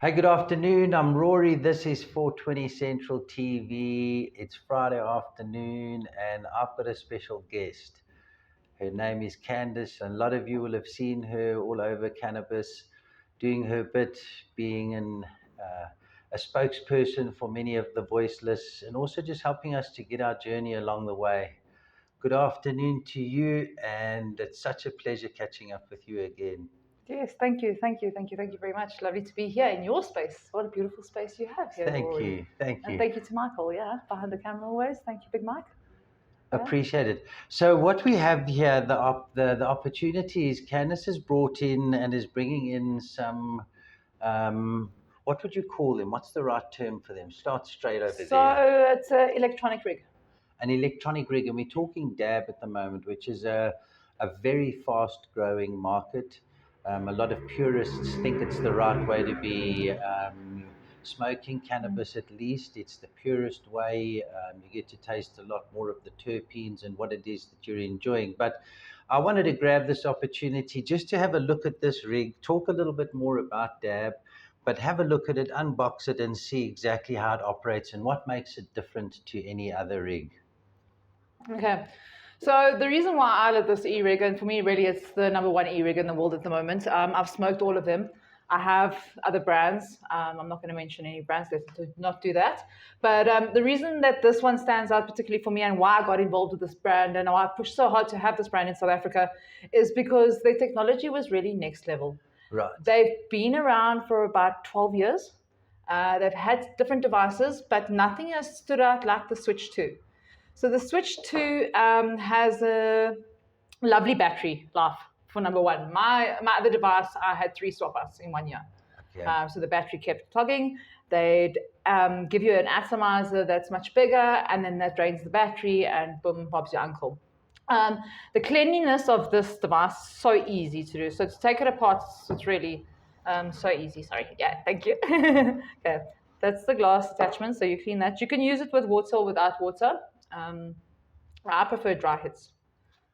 Hi, good afternoon. I'm Rory. This is 420 Central TV. It's Friday afternoon, and I've got a special guest. Her name is Candice, and a lot of you will have seen her all over cannabis, doing her bit, being a spokesperson for many of the voiceless, and also just helping us to get our journey along the way. Good afternoon to you, and it's such a pleasure catching up with you again. Yes, thank you very much. Lovely to be here in your space. What a beautiful space you have here, Thank Rory. you. Thank And you. thank you to Michael, behind the camera always. Thank you, Big Mike. Yeah. Appreciate it. So what we have here, the opportunity is Candice has brought in and is bringing in some, what would you call them? What's the right term for them? Start straight over So there. it's an electronic rig. An electronic rig, and we're talking dab at the moment, which is a very fast growing market. A lot of purists think it's the right way to be smoking cannabis, at least. It's the purest way. You get to taste a lot more of the terpenes and what it is that you're enjoying. But I wanted to grab this opportunity just to have a look at this rig, talk a little bit more about dab, but have a look at it, unbox it, and see exactly how it operates and what makes it different to any other rig. Okay. So the reason why I love this e-rig, and for me really it's the number one e-rig in the world at the moment. I've smoked all of them. I have other brands. I'm not going to mention any brands. Let's not do that. But the reason that this one stands out particularly for me and why I got involved with this brand and why I pushed so hard to have this brand in South Africa is because their technology was really next level. Right. They've been around for about 12 years. They've had different devices, but nothing has stood out like the Switch 2. So the Switch 2 has a lovely battery life for number one. My other device, I had 3 swap-outs in 1 year. Okay. So the battery kept clogging. They'd give you an atomizer that's much bigger, and then that drains the battery, and boom, Bob's your uncle. The cleanliness of this device is so easy to do. So to take it apart, it's really so easy. Sorry. Yeah, thank you. Okay, that's the glass attachment. So you clean that. You can use it with water or without water. I prefer dry hits.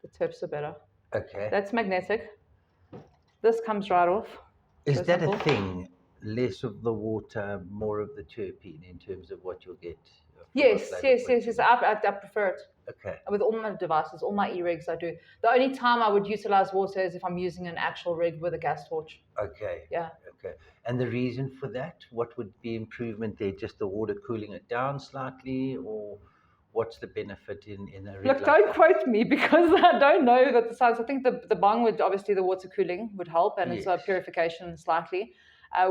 The tips are better. Okay. That's magnetic. This comes right off. Is So that simple. a thing? Less of the water, more of the terpene in terms of what you'll get? Yes. I prefer it. Okay. With all my devices, all my e-rigs, I do. The only time I would utilize water is if I'm using an actual rig with a gas torch. Okay. Yeah. Okay. And the reason for that? What would be improvement there? Just the water cooling it down slightly, or what's the benefit in a rig? Look, don't quote me because I don't know that the size. I think the bong would obviously the water cooling would help, and it's a purification slightly.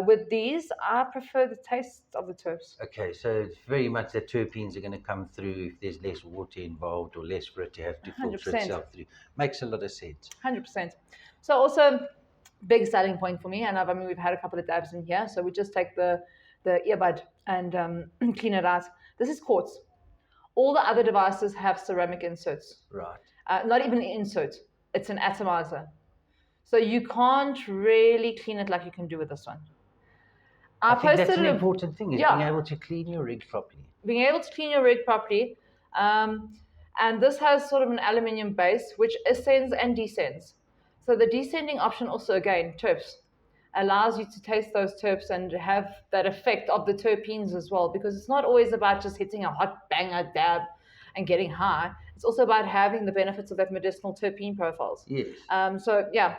With these, I prefer the taste of the terps. Okay, so it's very much that terpenes are going to come through if there's less water involved or less for it to have to filter 100%. itself through. Makes a lot of sense. 100%. So also, big selling point for me, and I mean we've had a couple of dabs in here. So we just take the earbud and clean it out. This is quartz. All the other devices have ceramic inserts. Right. Not even an insert. It's an atomizer. So you can't really clean it like you can do with this one. I think that's an important thing, is being able to clean your rig properly. Being able to clean your rig properly. And this has sort of an aluminium base, which ascends and descends. So the descending option also, again, terps, allows you to taste those terps and have that effect of the terpenes as well, because it's not always about just hitting a hot banger dab and getting high. It's also about having the benefits of that medicinal terpene profiles. Yes. So yeah,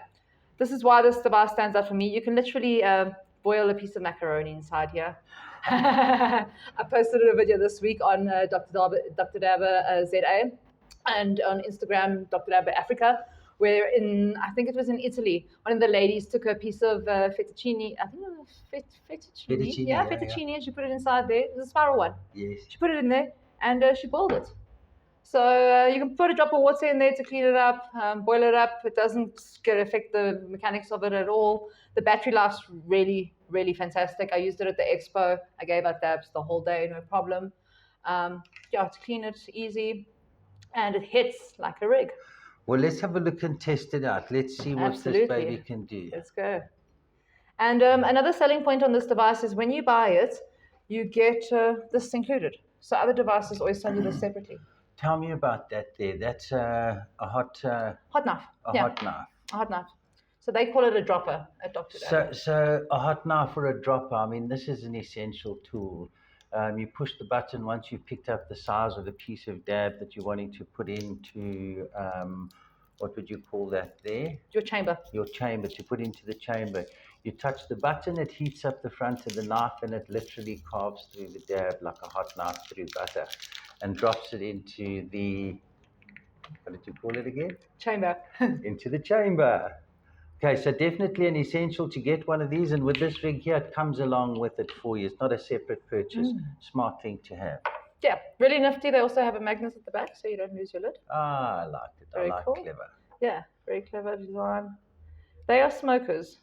this is why this device stands out for me. You can literally boil a piece of macaroni inside here. I posted a video this week on Dr. Dabber ZA and on Instagram, Dr. Dabber Africa, where I think it was in Italy, one of the ladies took a piece of fettuccine, I think it was fettuccine. Yeah, fettuccine, and she put it inside there. It was a spiral one. Yes. She put it in there and she boiled it. So you can put a drop of water in there to clean it up, boil it up. It doesn't affect the mechanics of it at all. The battery life's really, really fantastic. I used it at the expo. I gave out dabs the whole day, no problem. To clean it easy, and it hits like a rig. Well, let's have a look and test it out. Let's see what this baby can do. Let's go. And another selling point on this device is when you buy it, you get this included. So other devices always sell you this separately. Tell me about that there. That's a hot knife. Hot knife. Hot knife. A hot knife. So they call it a dropper at Dr. Dab. So a hot knife or a dropper, I mean, this is an essential tool. You push the button once you've picked up the size of the piece of dab that you're wanting to put into, what would you call that there? Your chamber. Your chamber, to put into the chamber. You touch the button, it heats up the front of the knife, and it literally carves through the dab like a hot knife through butter and drops it into the, what did you call it again? Chamber. Into the chamber. Okay, so definitely an essential to get one of these, and with this rig here, it comes along with it for you. It's not a separate purchase. Smart thing to have. Yeah, really nifty. They also have a magnet at the back, so you don't lose your lid. Ah, I like it. Very I like cool. clever. Yeah, very clever design. They are smokers.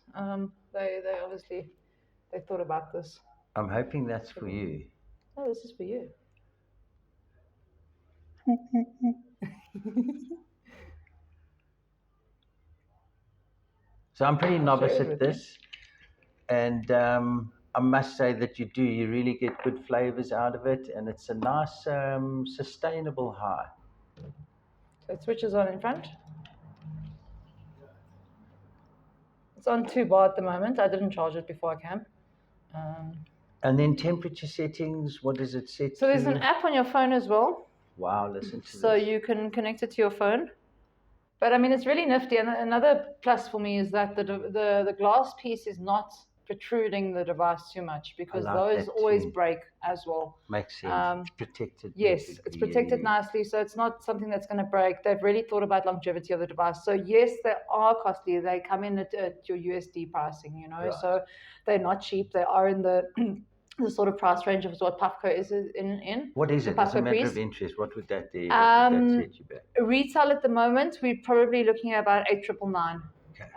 They obviously they thought about this. I'm hoping that's for you. Oh, this is for you. So I'm pretty novice at this, and I must say that you really get good flavors out of it, and it's a nice sustainable high. So it switches on in front. It's on 2 bar at the moment. I didn't charge it before I came. And then temperature settings, what does it set So there's to? an app on your phone as well. Wow, listen to this. So you can connect it to your phone. But I mean, it's really nifty. And another plus for me is that the glass piece is not protruding the device too much, because like those that always too. break as well. Makes sense. It's protected. Yes, perfectly. it's protected nicely, so it's not something that's going to break. They've really thought about longevity of the device. So yes, they are costly. They come in at your USD pricing, you know. Right. So they're not cheap. They are in the the sort of price range of what Puffco is in. What is the it? As a Puffco matter Priest. of interest, what would that do? What would that set you back? Retail at the moment, we're probably looking at about 8,999. Okay.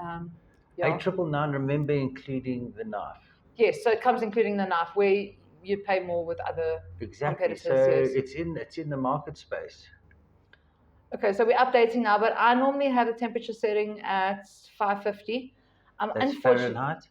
Yeah. 8,999, remember including the knife. Yes, so it comes including the knife, where you pay more with other Exactly. competitors. So Yes. it's in the market space. Okay, so we're updating now, but I normally have the temperature setting at 550. That's Fahrenheit.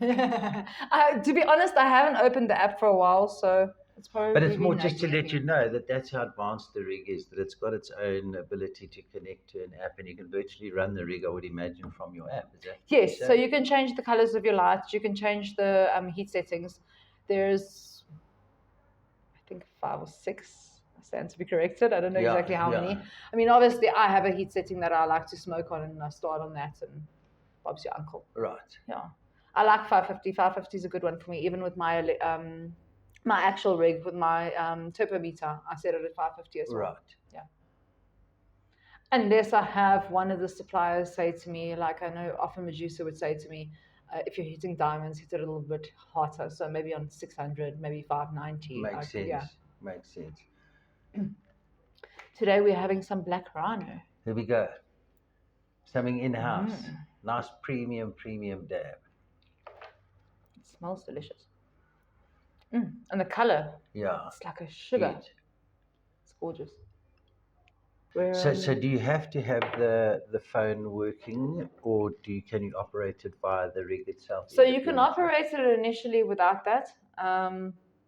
To be honest, I haven't opened the app for a while, so it's probably. But it's more just to let you know that that's how advanced the rig is, that it's got its own ability to connect to an app, and you can virtually run the rig, I would imagine, from your app. Is that Yes, so you can change the colors of your lights, you can change the heat settings. There's, I think, 5 or 6. I stand to be corrected. I don't know exactly how many. I mean, obviously, I have a heat setting that I like to smoke on, and I start on that, and Bob's your uncle. Right. Yeah. I like 550. 550 is a good one for me, even with my my actual rig, with my turbometer. I set it at 550 as well. Right. Yeah. Unless I have one of the suppliers say to me, like I know often Medusa would say to me, if you're hitting diamonds, hit it a little bit hotter. So maybe on 600, maybe 590. Makes sense. Yeah. Makes sense. Today we're having some black rhino. Here we go. Something in-house. Nice premium dab. It smells delicious. And the color. Yeah. It's like a sugar. Good. It's gorgeous. So do you have to have the phone working, or can you operate it via the rig itself? So you can operate it initially without that,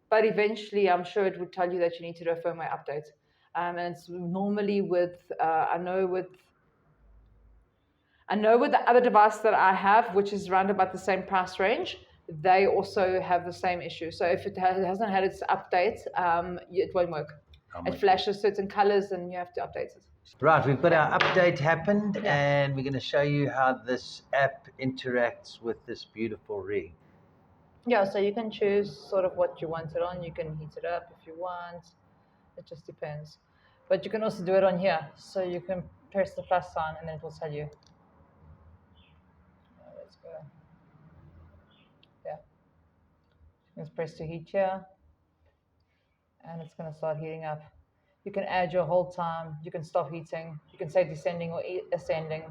but eventually I'm sure it would tell you that you need to do a firmware update. And it's normally with I know with the other device that I have, which is around about the same price range, they also have the same issue. So if it hasn't had its update, it won't work. It flashes certain colors and you have to update it. Right, we've got our update happened, and we're going to show you how this app interacts with this beautiful rig. Yeah, so you can choose sort of what you want it on. You can heat it up if you want. It just depends. But you can also do it on here. So you can press the plus sign and then it will tell you. Let's go. Yeah. Let's press to heat here. And it's going to start heating up. You can add your hold time. You can stop heating. You can say descending or ascending.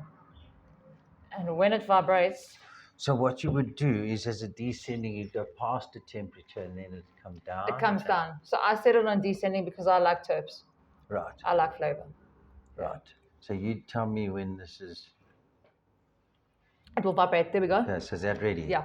And when it vibrates. So what you would do is, as a descending, you go past the temperature and then it comes down. It comes down. So I set it on descending because I like terps. Right. I like flavor. Right. So you tell me when this is. It will vibrate. There we go. Okay, so is that ready? Yeah.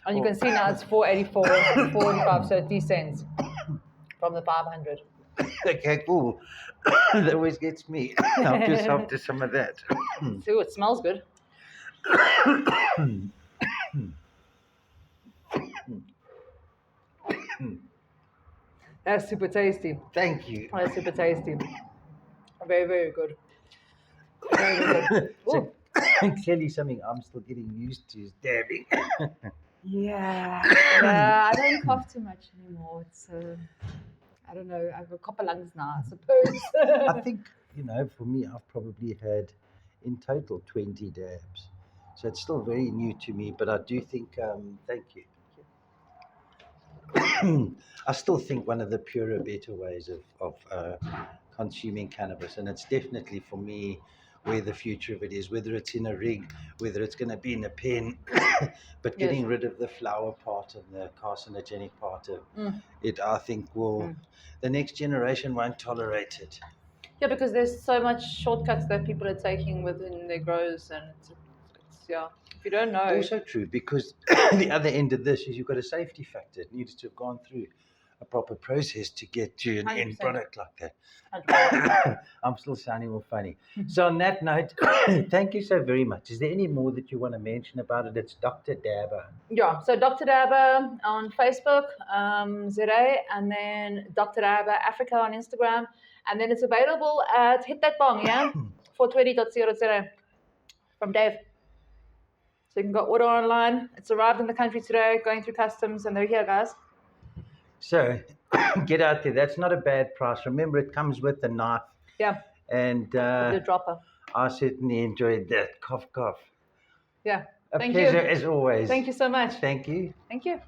And you can see now it's 484, 485, so 3 cents from the 500. Okay, cool. That always gets me. Help yourself to some of that. See, it smells good. That's super tasty. Thank you. That's super tasty. Very, very good. Very, very good. So, clearly something I'm still getting used to is dabbing. Yeah. Yeah, I don't cough too much anymore. It's, I don't know, I have a couple lungs now, I suppose. I think, for me, I've probably had in total 20 dabs. So it's still very new to me, but I do think, thank you. I still think one of the purer, better ways of consuming cannabis, and it's definitely for me where the future of it is, whether it's in a rig, whether it's going to be in a pen, but getting rid of the flower part and the carcinogenic part of it, I think the next generation won't tolerate it. Yeah, because there's so much shortcuts that people are taking within their grows, and it's yeah, if you don't know. Also true, because the other end of this is you've got a safety factor. It needs to have gone through a proper process to get to an 100%. end product like that. 100%. I'm still sounding all funny. So on that note, thank you so very much. Is there any more that you want to mention about it? It's Dr. Dabber. Yeah, so Dr. Dabber on Facebook, ZA, and then Dr. Dabber Africa on Instagram, and then it's available at Hit That Bong, yeah, 420.co.za from Dave. So you can go order online. It's arrived in the country today, going through customs, and they're here, guys. So get out there. That's not a bad price. Remember, it comes with the knife. Yeah. And The dropper. I certainly enjoyed that. Cough, cough. Yeah. A Thank pleasure you. as always. Thank you so much. Thank you. Thank you.